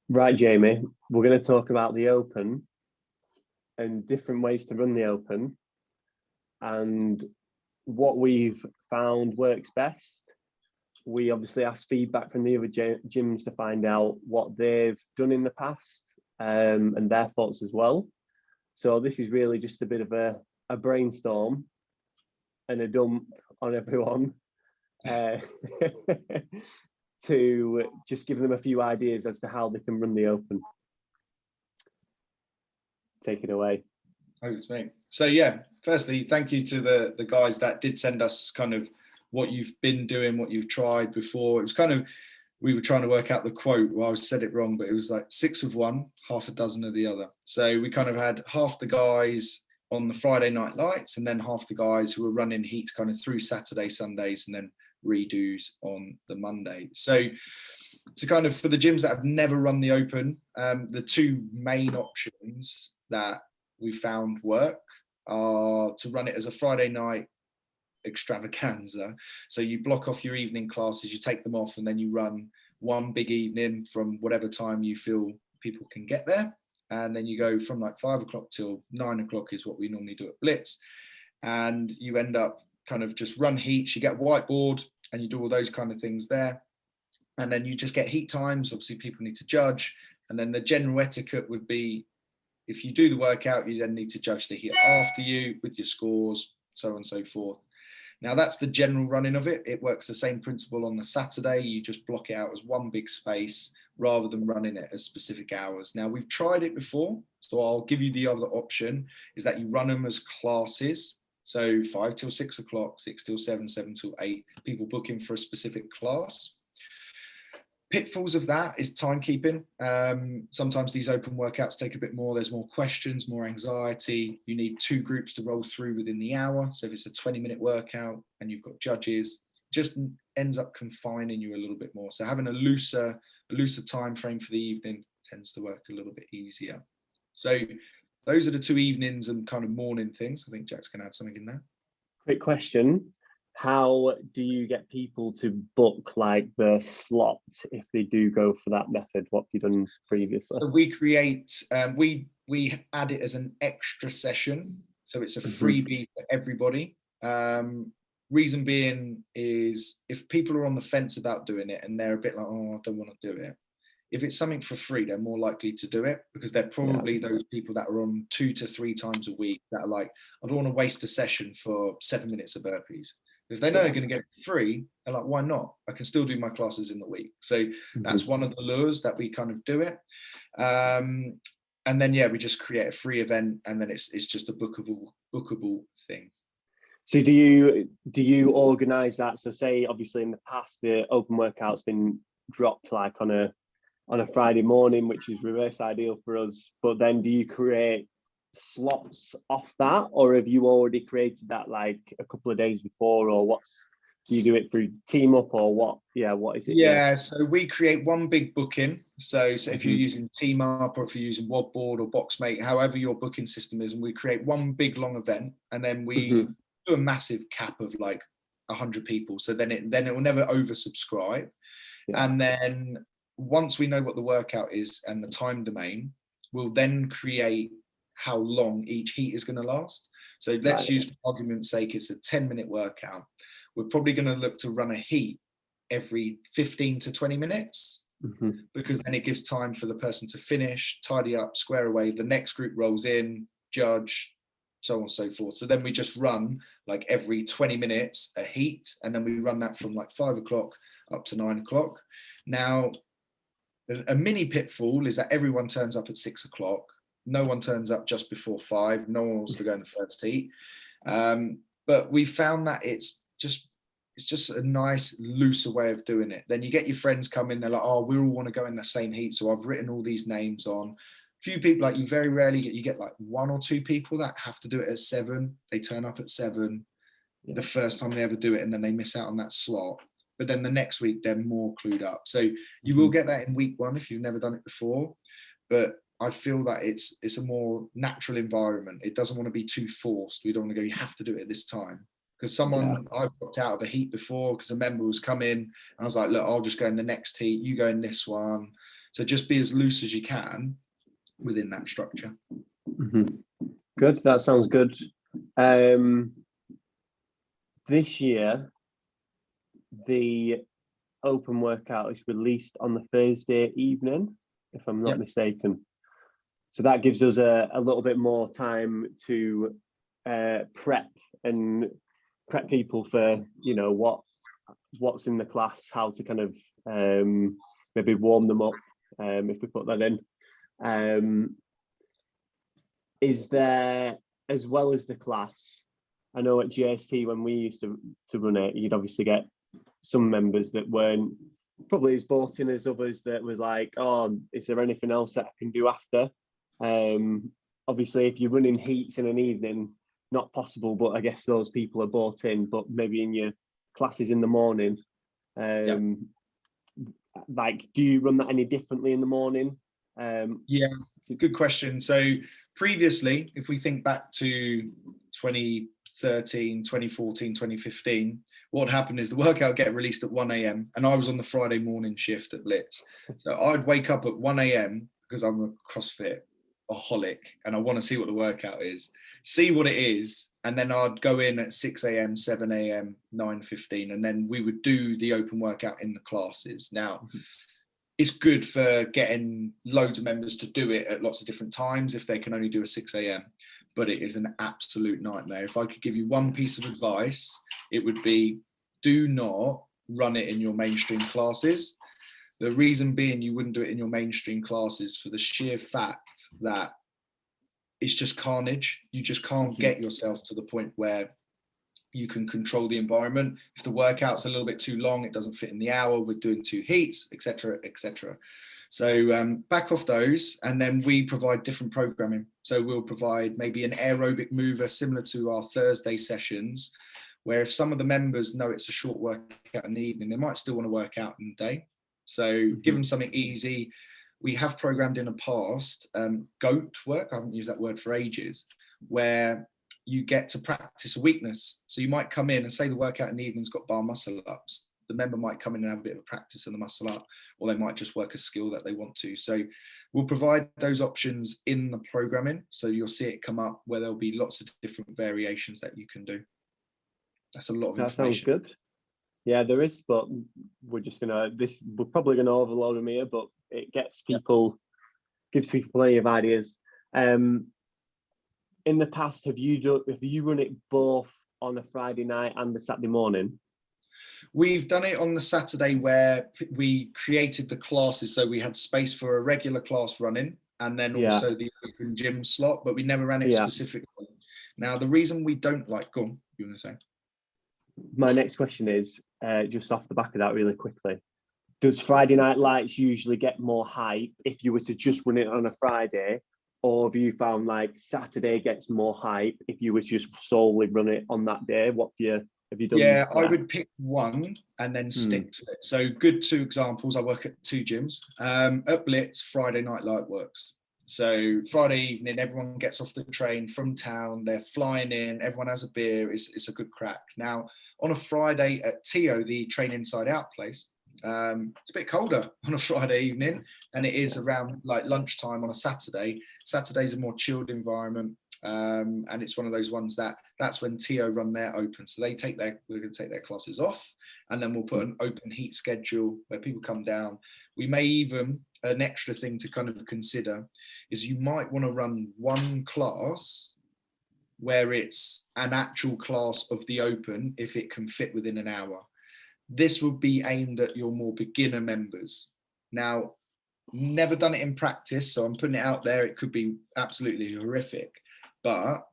Right, Jamie, we're going to talk about the Open and different ways to run the Open and what we've found works best. We obviously asked feedback from the other gyms to find out what they've done in the past and their thoughts as well. So this is really just a bit of a brainstorm and a dump on everyone to just give them a few ideas as to how they can run the Open. Take it away. Oh, it's me. So yeah, firstly, thank you to the guys that did send us kind of what you've been doing, what you've tried before. It was kind of, we were trying to work out the quote. Well, I said it wrong, but it was like 6 of one, half a dozen of the other. So we kind of had half the guys on the Friday night lights and then half the guys who were running heats kind of through Saturday, Sundays, and then redos on the Monday. So to kind of, for the gyms that have never run the Open, the two main options that we found work are to run it as a Friday night extravaganza. So you block off your evening classes, you take them off, and then you run one big evening from whatever time you feel people can get there. And then you go from like 5 o'clock till 9 o'clock is what we normally do at Blitz. And you end up kind of just run heats, you get a whiteboard and you do all those kind of things there. And then you just get heat times. Obviously people need to judge. And then the general etiquette would be, if you do the workout, you then need to judge the heat after you with your scores, so on and so forth. Now that's the general running of it. It works the same principle on the Saturday. You just block it out as one big space rather than running it as specific hours. Now we've tried it before, so I'll give you the other option, is that you run them as classes. So 5 till 6 o'clock, 6 till 7, 7 till 8, people book in for a specific class. Pitfalls of that is timekeeping. Sometimes these open workouts take a bit more. There's more questions, more anxiety. You need 2 groups to roll through within the hour. So if it's a 20-minute workout and you've got judges, just ends up confining you a little bit more. So having a looser time frame for the evening tends to work a little bit easier. So those are the 2 evenings and kind of morning things. I think Jack's going to add something in there. Quick question. How do you get people to book like the slot if they do go for that method? What have you done previously? So we create, we add it as an extra session. So it's a freebie for everybody. Reason being is if people are on the fence about doing it and they're a bit like, oh, I don't want to do it. If it's something for free, they're more likely to do it because they're probably those people that are on 2 to 3 times a week that are like, I don't want to waste a session for 7 minutes of burpees. If they know they're going to get it free, they're like, why not? I can still do my classes in the week. So that's one of the lures that we kind of do it. And then, yeah, we just create a free event and then it's just a bookable thing. So do you organize that? So say obviously in the past, the open workout's been dropped like on a Friday morning, which is reverse ideal for us. But then do you create slots off that, or have you already created that like a couple of days before, or do you do it through Team Up or what? Yeah, what is it? Yeah, so we create one big booking. So if you're using Team Up or if you're using Wadboard or Boxmate, however your booking system is, and we create one big long event, and then we do a massive cap of like 100 people. So then it will never oversubscribe. Yeah. And then once we know what the workout is and the time domain, we'll then create how long each heat is going to last. So let's use, for argument's sake, it's a 10-minute workout. We're probably going to look to run a heat every 15 to 20 minutes because then it gives time for the person to finish, tidy up, square away. The next group rolls in, judge, so on and so forth. So then we just run like every 20 minutes a heat, and then we run that from like 5 o'clock up to 9 o'clock. Now, a mini pitfall is that everyone turns up at 6 o'clock. No one turns up just before 5. No one wants to go in the first heat. But we found that it's just a nice, looser way of doing it. Then you get your friends come in, they're like, oh, we all want to go in the same heat. So I've written all these names on. Few people, like you very rarely get like 1 or 2 people that have to do it at 7. They turn up at 7 the first time they ever do it, and then they miss out on that slot. But then the next week, they're more clued up. So you will get that in week 1 if you've never done it before. But I feel that it's a more natural environment. It doesn't want to be too forced. We don't want to go, you have to do it at this time. Because I've dropped out of a heat before because a member was come in and I was like, look, I'll just go in the next heat. You go in this one. So just be as loose as you can within that structure. Good, that sounds good. This year, the open workout is released on the Thursday evening, if I'm not mistaken. So that gives us a little bit more time to prep people for, you know, what's in the class, how to kind of maybe warm them up if we put that in. Is there, as well as the class, I know at GST when we used to run it, you'd obviously get some members that weren't probably as bought in as others, that was like, oh, is there anything else that I can do after? Obviously, if you're running heats in an evening, not possible, but I guess those people are bought in, but maybe in your classes in the morning, like, do you run that any differently in the morning? Yeah, good question. So previously, if we think back to 2013, 2014, 2015, what happened is the workout would get released at 1 a.m. and I was on the Friday morning shift at Blitz. So I'd wake up at 1 a.m. because I'm a CrossFit-aholic and I want to see what the workout is, see what it is, and then I'd go in at 6 a.m., 7 a.m., 9:15, and then we would do the open workout in the classes. Now, it's good for getting loads of members to do it at lots of different times if they can only do a 6 a.m. But it is an absolute nightmare. If I could give you one piece of advice, it would be, do not run it in your mainstream classes. The reason being you wouldn't do it in your mainstream classes for the sheer fact that it's just carnage. You just can't get yourself to the point where you can control the environment. If the workout's a little bit too long, it doesn't fit in the hour, we're doing 2 heats, etc., etc. So back off those, and then we provide different programming. So we'll provide maybe an aerobic mover similar to our Thursday sessions, where if some of the members know it's a short workout in the evening, they might still want to work out in the day. So give them something easy. We have programmed in the past GOAT work, I haven't used that word for ages, where you get to practice a weakness. So you might come in and say the workout in the evening's got bar muscle ups. The member might come in and have a bit of a practice in the muscle up, or they might just work a skill that they want to. So we'll provide those options in the programming. So you'll see it come up where there'll be lots of different variations that you can do. That's a lot of information. That sounds good. Yeah, there is, but we're probably gonna overload them here, but it gets people, gives people plenty of ideas. In the past, have you run it both on a Friday night and the Saturday morning? We've done it on the Saturday where we created the classes, so we had space for a regular class running and then also the open gym slot, but we never ran it specifically. Now, the reason we don't like, go on, you want to say? My next question is, just off the back of that really quickly, does Friday Night Lights usually get more hype if you were to just run it on a Friday? Or have you found like Saturday gets more hype if you were to just solely run it on that day? Have you done? Yeah, I would pick one and then stick to it. So good 2 examples. I work at 2 gyms. At Blitz, Friday Night Light works. So Friday evening, everyone gets off the train from town. They're flying in. Everyone has a beer. It's a good crack. Now, on a Friday at TO, the Train Inside Out place, it's a bit colder on a Friday evening than it is around like lunchtime on a Saturday. Saturday's a more chilled environment, and it's one of those ones that's when TO run their open. So we're going to take their classes off, and then we'll put an open heat schedule where people come down. We may even, an extra thing to kind of consider is you might want to run one class where it's an actual class of the open if it can fit within an hour. This would be aimed at your more beginner members. Now, never done it in practice, so I'm putting it out there. It could be absolutely horrific, but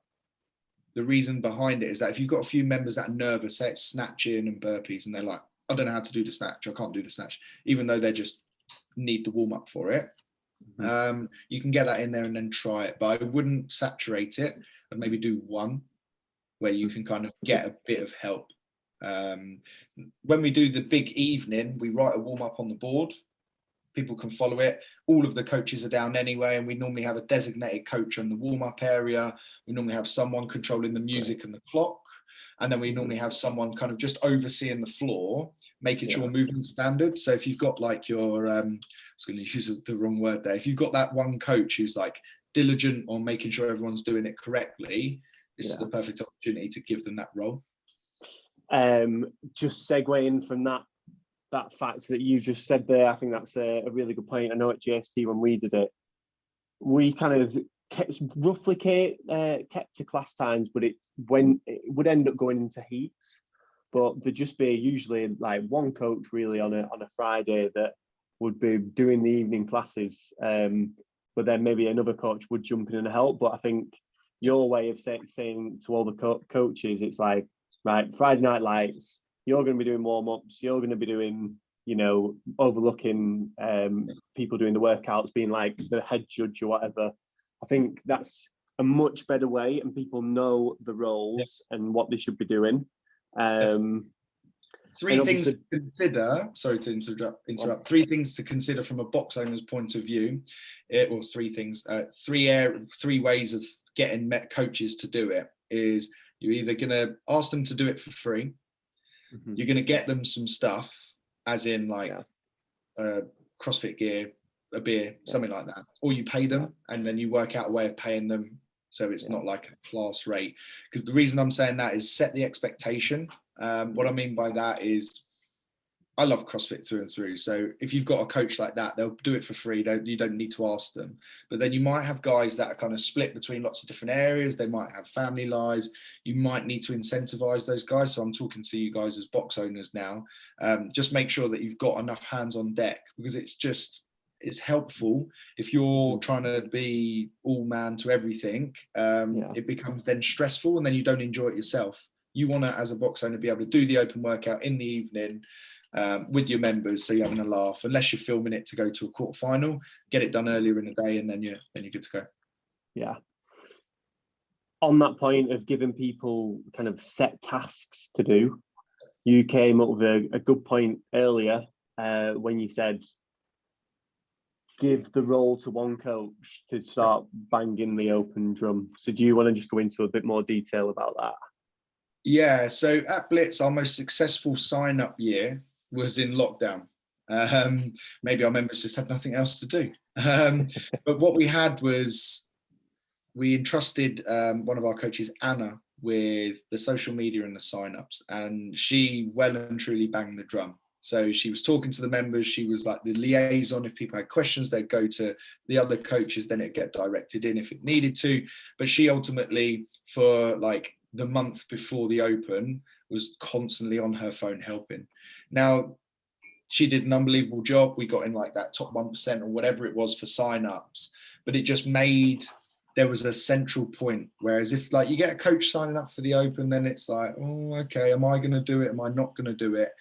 the reason behind it is that if you've got a few members that are nervous, say it's snatching and burpees, and they're like, I don't know how to do the snatch, I can't do the snatch, even though they just need the warm up for it. You can get that in there and then try it, but I wouldn't saturate it. I'd maybe do one where you can kind of get a bit of help. When we do the big evening, we write a warm up on the board. People can follow it. All of the coaches are down anyway, and we normally have a designated coach on the warm up area. We normally have someone controlling the music and the clock. And then we normally have someone kind of just overseeing the floor, making Yeah. sure movement standard. So if you've got like your, I was going to use the wrong word there. If you've got that one coach who's like diligent on making sure everyone's doing it correctly, this is the perfect opportunity to give them that role. Just segueing from that fact that you just said there, I think that's a really good point. I know at JST when we did it, we kind of roughly kept to class times, but it would end up going into heats. But there'd just be usually like one coach really on a Friday that would be doing the evening classes, but then maybe another coach would jump in and help. But I think your way of saying to all the coaches, it's like, right, Friday night lights, you're going to be doing warm-ups, you're going to be doing, overlooking people doing the workouts, being like the head judge or whatever. I think that's a much better way, and people know the roles and what they should be doing. Three things to consider. Sorry to interrupt. Three things to consider from a box owner's point of view. Three things. Three ways of getting coaches to do it is you're either going to ask them to do it for free. Mm-hmm. You're going to get them some stuff, as in like CrossFit gear, a beer, something like that, or you pay them and then you work out a way of paying them so it's not like a class rate. Because the reason I'm saying that is set the expectation. What I mean by that is I love CrossFit through and through. So if you've got a coach like that, they'll do it for free. You don't need to ask them. But then you might have guys that are kind of split between lots of different areas. They might have family lives. You might need to incentivize those guys. So I'm talking to you guys as box owners now. Just make sure that you've got enough hands on deck, because it's helpful. If you're trying to be all man to everything, it becomes then stressful, and then you don't enjoy it yourself. You want to, as a box owner, be able to do the open workout in the evening with your members, so you're having a laugh. Unless you're filming it to go to a quarterfinal, get it done earlier in the day, and then you're good to go. Yeah. On that point of giving people kind of set tasks to do, you came up with a good point earlier when you said give the role to one coach to start banging the open drum. So do you want to just go into a bit more detail about that? Yeah, so at Blitz, our most successful sign-up year was in lockdown. Maybe our members just had nothing else to do. But what we had was we entrusted one of our coaches, Anna, with the social media and the sign-ups, and she well and truly banged the drum. So she was talking to the members. She was like the liaison. If people had questions, they'd go to the other coaches, then it'd get directed in if it needed to. But she ultimately, for like the month before the open, was constantly on her phone helping. Now, she did an unbelievable job. We got in like that top 1% or whatever it was for sign-ups, but it just made, there was a central point. Whereas if like you get a coach signing up for the open, then it's like, oh, okay, am I going to do it? Am I not going to do it?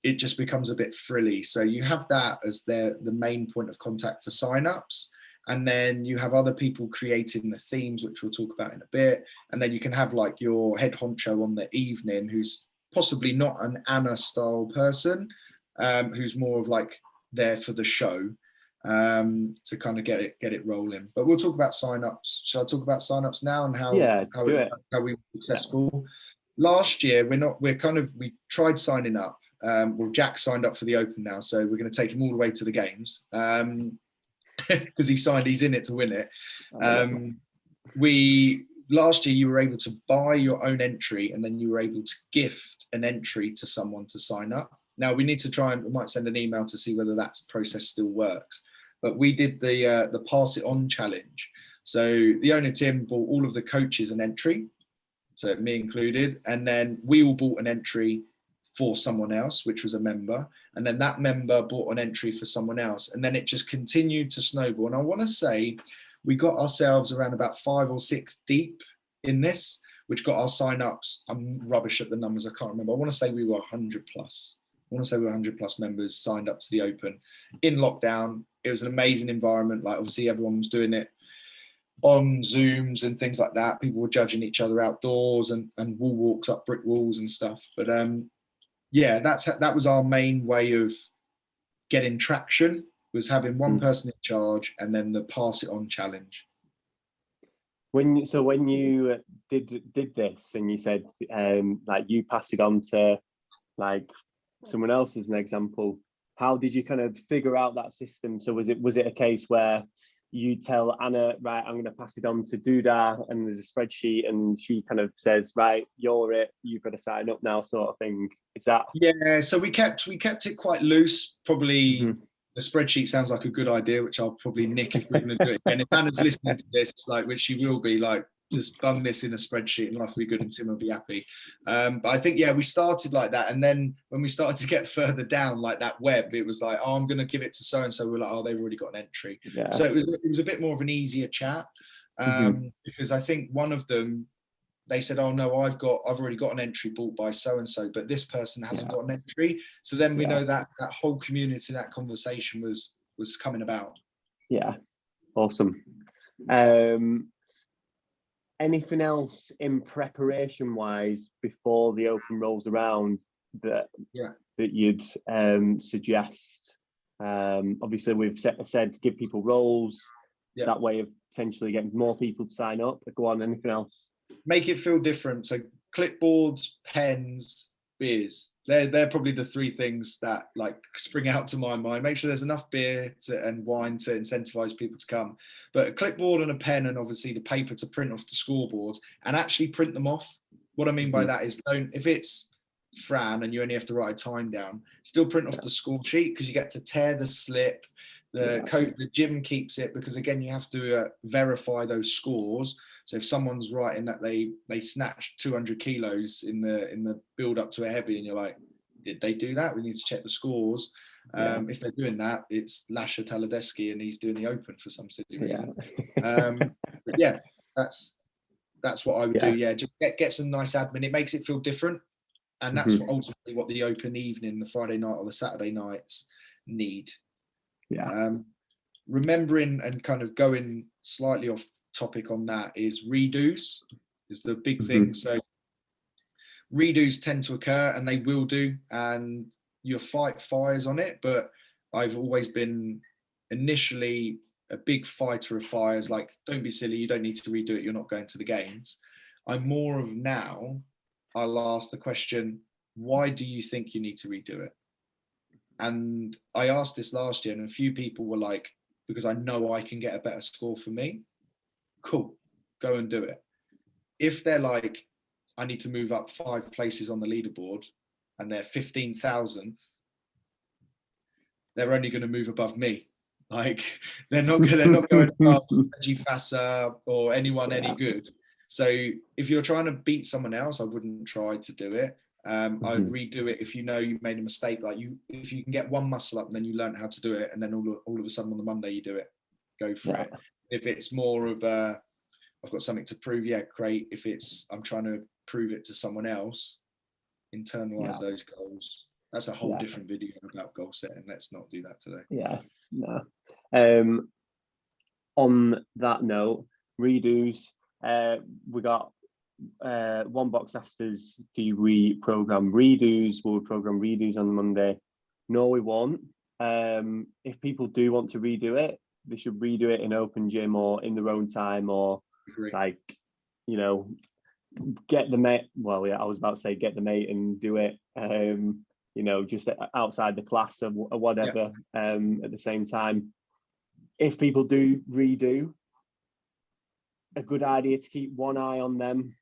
It just becomes a bit frilly. So you have that as the main point of contact for sign-ups. And then you have other people creating the themes, which we'll talk about in a bit. And then you can have like your head honcho on the evening, who's possibly not an Anna style person, who's more of like there for the show, to kind of get it rolling. But we'll talk about sign-ups. Shall I talk about sign-ups now and how we were successful? Last year, we tried signing up. Well, Jack signed up for the open now, so we're going to take him all the way to the games. Because he's in it to win it. Last year you were able to buy your own entry, and then you were able to gift an entry to someone to sign up. Now we might send an email to see whether that process still works. But we did the pass it on challenge. So the owner Tim bought all of the coaches an entry, so me included, and then we all bought an entry for someone else, which was a member, and then that member bought an entry for someone else, and then it just continued to snowball. And I want to say we got ourselves around about 5 or 6 deep in this, which got our sign-ups. I'm rubbish at the numbers, I can't remember. I want to say we were 100 plus. I want to say we were 100 plus members signed up to the open in lockdown. It was an amazing environment. Like obviously everyone was doing it on Zooms and things like that. People were judging each other outdoors and wall walks up brick walls and stuff. But yeah, that was our main way of getting traction, was having one person in charge and then the pass it on challenge. when you did this and you said like you passed it on to like someone else as an example, how did you kind of figure out that system? So was it a case where you tell Anna, right, I'm going to pass it on to Duda, and there's a spreadsheet, and she kind of says, right, you're it, you've got to sign up now, sort of thing? Is that? Yeah, so we kept it quite loose. Probably Mhm. the spreadsheet sounds like a good idea, which I'll probably nick if we're going to do it again. If Anna's listening to this, like, which she will be, like, just bung this in a spreadsheet and life will be good and Tim will be happy. But I think, yeah, we started like that. And then when we started to get further down, like that web, it was like, oh, I'm going to give it to so-and-so. We're like, oh, they've already got an entry. Yeah. So it was a bit more of an easier chat because I think one of them, they said, oh no, I've already got an entry bought by so-and-so, but this person hasn't got an entry. So then we know that that whole community, that conversation was coming about. Yeah, awesome. Anything else in preparation wise before the open rolls around that you'd suggest? Obviously we've said give people roles, that way of potentially getting more people to sign up. Go on, anything else? Make it feel different. So clipboards, pens, beers. They're probably the three things that like spring out to my mind. Make sure there's enough beer and wine to incentivize people to come. But a clipboard and a pen, and obviously the paper to print off the scoreboards and actually print them off. What I mean by that is, if it's Fran and you only have to write a time down, still print off the score sheet, because you get to tear the slip. The gym keeps it, because again you have to verify those scores. So if someone's writing that they snatched 200 kilos in the build up to a heavy, and you're like, did they do that? We need to check the scores. If they're doing that, it's Lasha Taladeski and he's doing the open for some silly reason. But yeah, that's what I would do. Yeah, just get some nice admin. It makes it feel different, and that's ultimately what the open evening, the Friday night or the Saturday nights need. Remembering and kind of going slightly off topic on that is redos is the big thing. So redos tend to occur, and they will do, and you fight fires on it. But I've always been initially a big fighter of fires. Like, don't be silly, you don't need to redo it, you're not going to the games. I'm more of now, I'll ask the question, why do you think you need to redo it? And I asked this last year, and a few people were like, because I know I can get a better score for me. Cool, go and do it. If they're like, I need to move up 5 places on the leaderboard, and they're 15,000th, they're only going to move above me. Like, they're not going above Reggie Fassa or anyone any good. So if you're trying to beat someone else, I wouldn't try to do it. I would redo it if you know you made a mistake. Like, if you can get one muscle up and then you learn how to do it, and then all of a sudden on the Monday you do it, go for it. If it's more of I've got something to prove, great. If it's I'm trying to prove it to someone else, internalize those goals. That's a whole different video about goal setting. Let's not do that today. On that note, redos, we got one box asked us, do we program redos? Will we program redos on Monday? No, we won't. If people do want to redo it, they should redo it in open gym or in their own time, or like, get the mate. Well, I was about to say get the mate and do it. Just outside the class or whatever. At the same time, if people do redo, a good idea to keep one eye on them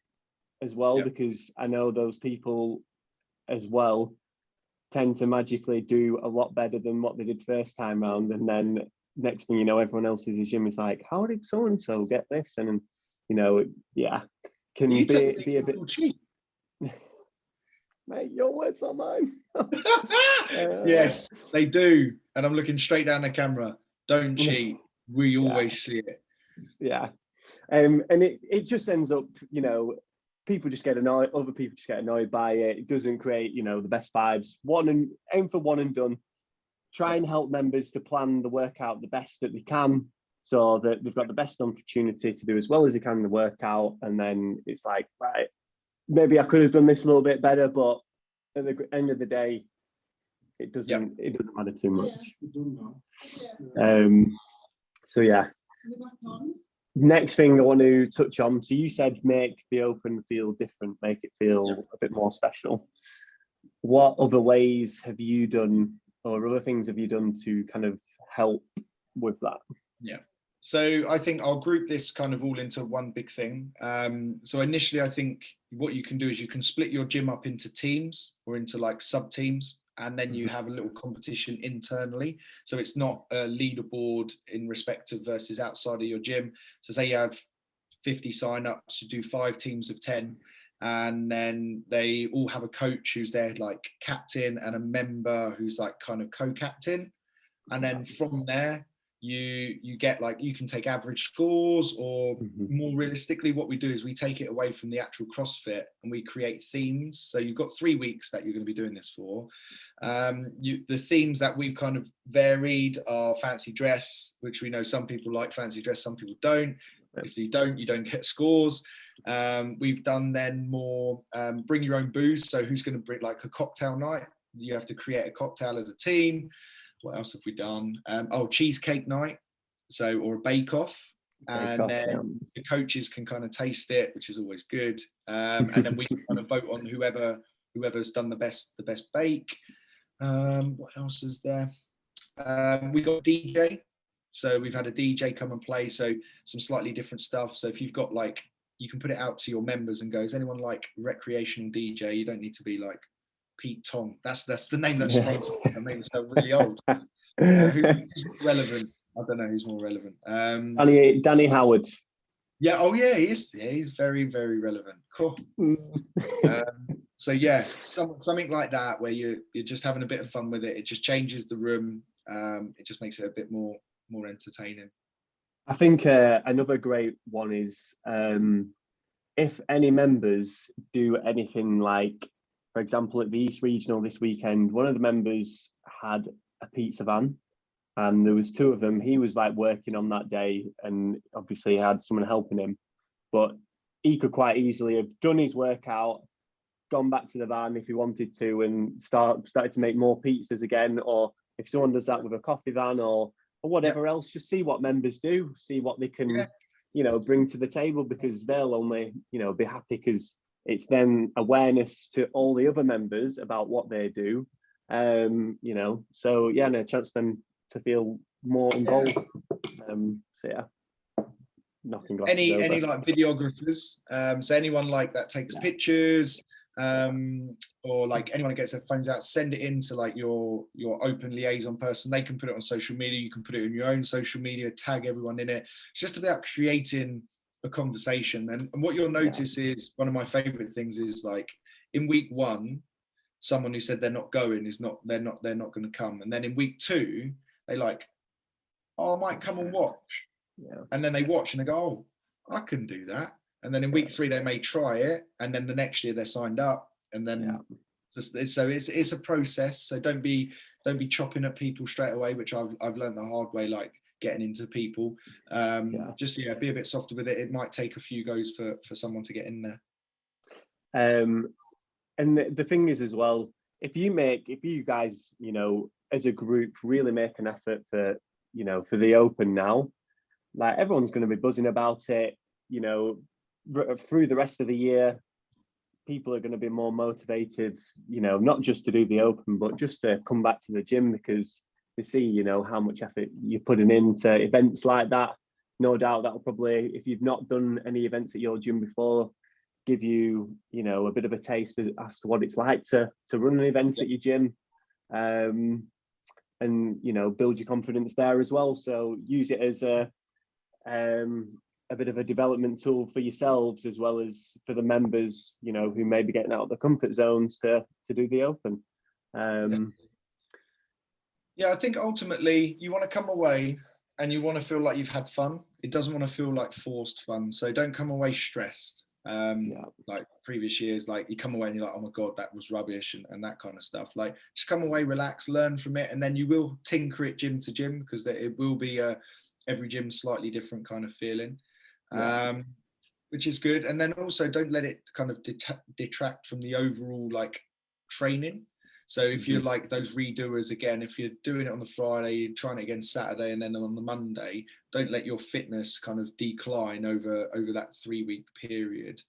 as well, because I know those people as well tend to magically do a lot better than what they did first time round, and then next thing you know, everyone else in the gym is like, how did so and so get this? And can be a bit cheap. Mate, your words are mine. Yes, they do. And I'm looking straight down the camera. Don't cheat. We always see it. And it just ends up, people just get annoyed, other people just get annoyed by it. It doesn't create, the best vibes. Aim for one and done. Try and help members to plan the workout the best that they can, so that they've got the best opportunity to do as well as they can in the workout. And then it's like, right, maybe I could have done this a little bit better, but at the end of the day, it doesn't matter too much. So Next thing I want to touch on. So you said make the Open feel different, make it feel a bit more special. What other ways have you done, or other things have you done to kind of help with that? Yeah. So I think I'll group this kind of all into one big thing. So initially, I think what you can do is you can split your gym up into teams or into like sub teams, and then you have a little competition internally. So it's not a leaderboard in respect of versus outside of your gym. So say you have 50 sign-ups, you do 5 teams of 10, and then they all have a coach who's their like captain and a member who's like kind of co-captain. And then from there, you get like, you can take average scores, or more realistically, what we do is we take it away from the actual CrossFit and we create themes. So you've got 3 weeks that you're going to be doing this for. The themes that we've kind of varied are fancy dress, which we know some people like fancy dress, some people don't. If you don't get scores. We've done then more bring your own booze. So who's going to bring like a cocktail night? You have to create a cocktail as a team. What else have we done? Cheesecake night, so, or a bake-off, and then the coaches can kind of taste it, which is always good. And then we kind of vote on whoever's done the best bake. What else is there? We got DJ, so we've had a DJ come and play, so some slightly different stuff. So if you've got like, you can put it out to your members and go, is anyone like recreational DJ? You don't need to be like Pete Tong. That's the name that sprung to me. That made me sound really old. Who's relevant? I don't know who's more relevant. Danny Howard. Yeah. Oh yeah, he is. Yeah, he's very, very relevant. Cool. So yeah, something like that where you're just having a bit of fun with it. It just changes the room. It just makes it a bit more entertaining. I think another great one is if any members do anything like, for example, at the East Regional this weekend, one of the members had a pizza van and there was 2 of them. He was like working on that day and obviously had someone helping him, but he could quite easily have done his workout, gone back to the van if he wanted to, and started to make more pizzas again. Or if someone does that with a coffee van or whatever else, just see what members do, see what they can, bring to the table, because they'll only, be happy because it's then awareness to all the other members about what they do. So yeah, and a chance them to feel more involved. So yeah. Knocking any like videographers, so anyone like that takes pictures, or like anyone that gets their phones out, send it in to like your open liaison person. They can put it on social media, you can put it in your own social media, tag everyone in it. It's just about creating a conversation. And what you'll notice is, one of my favorite things is like in week 1, someone who said they're not going they're not going to come, and then in week 2 they like, oh, I might come and watch. And then they watch and they go, oh, I can do that. And then in week 3 they may try it, and then the next year they're signed up, and then so it's a process. So don't be chopping at people straight away, which I've learned the hard way, like getting into people. Just be a bit softer with it. It might take a few goes for someone to get in there. And the thing is as well, if you guys, as a group really make an effort for the Open now, like everyone's going to be buzzing about it, through the rest of the year. People are going to be more motivated, not just to do the Open, but just to come back to the gym, because they see, how much effort you're putting into events like that. No doubt that'll probably, if you've not done any events at your gym before, give you, a bit of a taste as to what it's like to run an event at your gym, and build your confidence there as well. So use it as a bit of a development tool for yourselves, as well as for the members, who may be getting out of the comfort zones to do the Open. I think ultimately you want to come away and you want to feel like you've had fun. It doesn't want to feel like forced fun. So don't come away stressed. Like previous years, like you come away and you're like, oh my God, that was rubbish, and that kind of stuff. Like just come away, relax, learn from it, and then you will tinker it gym to gym, because it will be every gym slightly different kind of feeling, which is good. And then also don't let it kind of detract from the overall like training. So if you're like those redoers again, if you're doing it on the Friday, you're trying it again Saturday, and then on the Monday, don't let your fitness kind of decline over that 3-week period,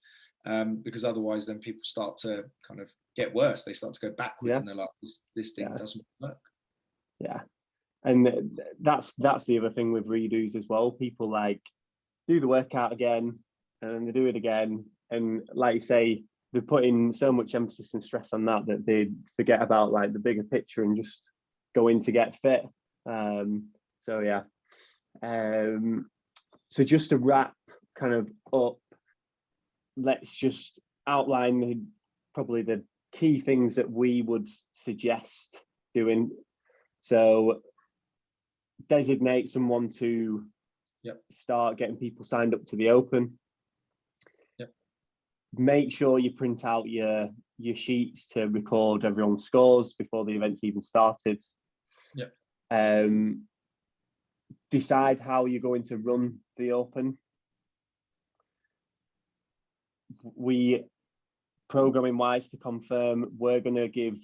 because otherwise then people start to kind of get worse. They start to go backwards, and they're like, this thing doesn't work. Yeah, and that's the other thing with redos as well. People like do the workout again, and then they do it again, and like you say, they're putting so much emphasis and stress on that they forget about like the bigger picture and just go in to get fit. So yeah. So just to wrap kind of up, let's just outline probably the key things that we would suggest doing. So designate someone to start getting people signed up to the Open. Make sure you print out your sheets to record everyone's scores before the event's even started. Decide how you're going to run the Open. We, programming wise, to confirm, we're going to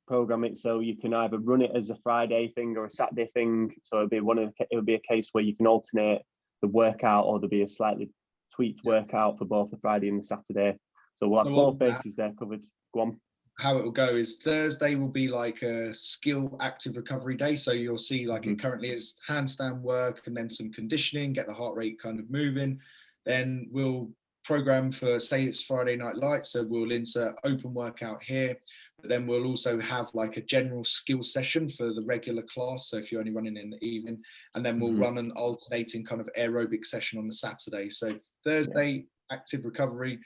program it so you can either run it as a Friday thing or a Saturday thing. So it'll be a case where you can alternate the workout, or there'll be a slightly tweaked workout for both the Friday and the Saturday. So we'll have both bases there covered. Go on. How it will go is Thursday will be like a skill active recovery day. So you'll see like it currently is handstand work and then some conditioning, get the heart rate kind of moving. Then we'll program for, say it's Friday Night Lights, so we'll insert open workout here, but then we'll also have like a general skill session for the regular class, so if you're only running in the evening, and then we'll run an alternating kind of aerobic session on the Saturday. So Thursday active recovery,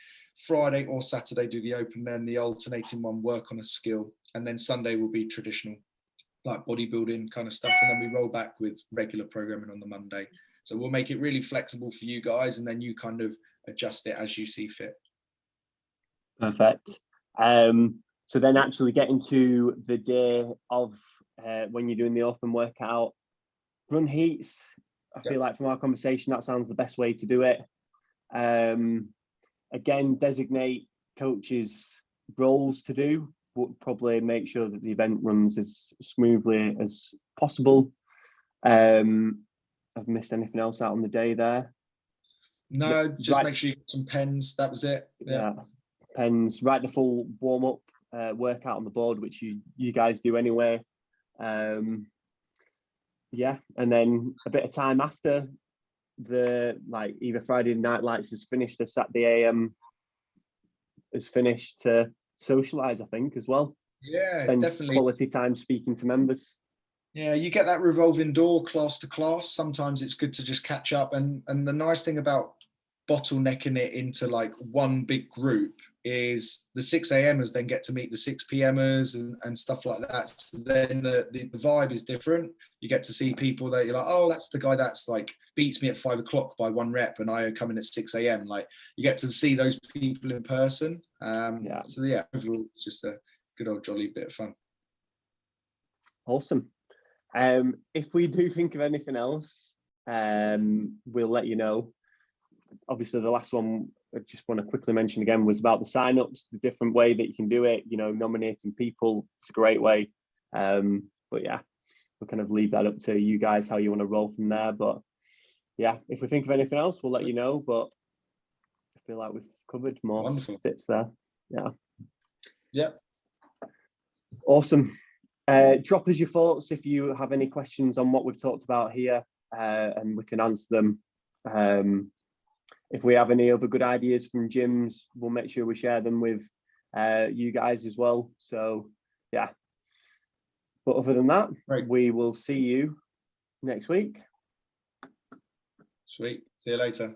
Friday or Saturday do the open, then the alternating one work on a skill, and then Sunday will be traditional like bodybuilding kind of stuff, and then we roll back with regular programming on the Monday. So we'll make it really flexible for you guys, and then you kind of adjust it as you see fit. Perfect. So then actually getting to the day of when you're doing the open workout, run heats. I feel like from our conversation, that sounds the best way to do it. Again, designate coaches' roles to do. We'll probably make sure that the event runs as smoothly as possible. I've missed anything else out on the day there? No, just make sure you got some pens. That was it. Yeah, pens. Write the full warm-up workout on the board, which you guys do anyway. Yeah, and then a bit of time after the either Friday Night Lights is finished or Saturday AM is finished to socialize, I think, as well. Yeah, spend definitely quality time speaking to members. Yeah, you get that revolving door class to class. Sometimes it's good to just catch up, and the nice thing about bottlenecking it into like one big group is the 6 a.m.ers then get to meet the 6 p.m.ers and stuff like that. So then the vibe is different. You get to see people that you're like, oh, that's the guy that's like beats me at 5 o'clock by 1 rep, and I come in at 6 a.m. Like you get to see those people in person. So yeah, overall it's just a good old jolly bit of fun. Awesome. If we do think of anything else, we'll let you know. Obviously, the last one I just want to quickly mention again was about the sign-ups, the different way that you can do it. You know, nominating people, it's a great way. But yeah, we'll kind of leave that up to you guys how you want to roll from there. But yeah, if we think of anything else, we'll let you know. But I feel like we've covered most bits there. Yeah. Awesome. Drop us your thoughts if you have any questions on what we've talked about here, and we can answer them. If we have any other good ideas from gyms, we'll make sure we share them with you guys as well. So yeah, but other than that, we will see you next week. Sweet. See you later.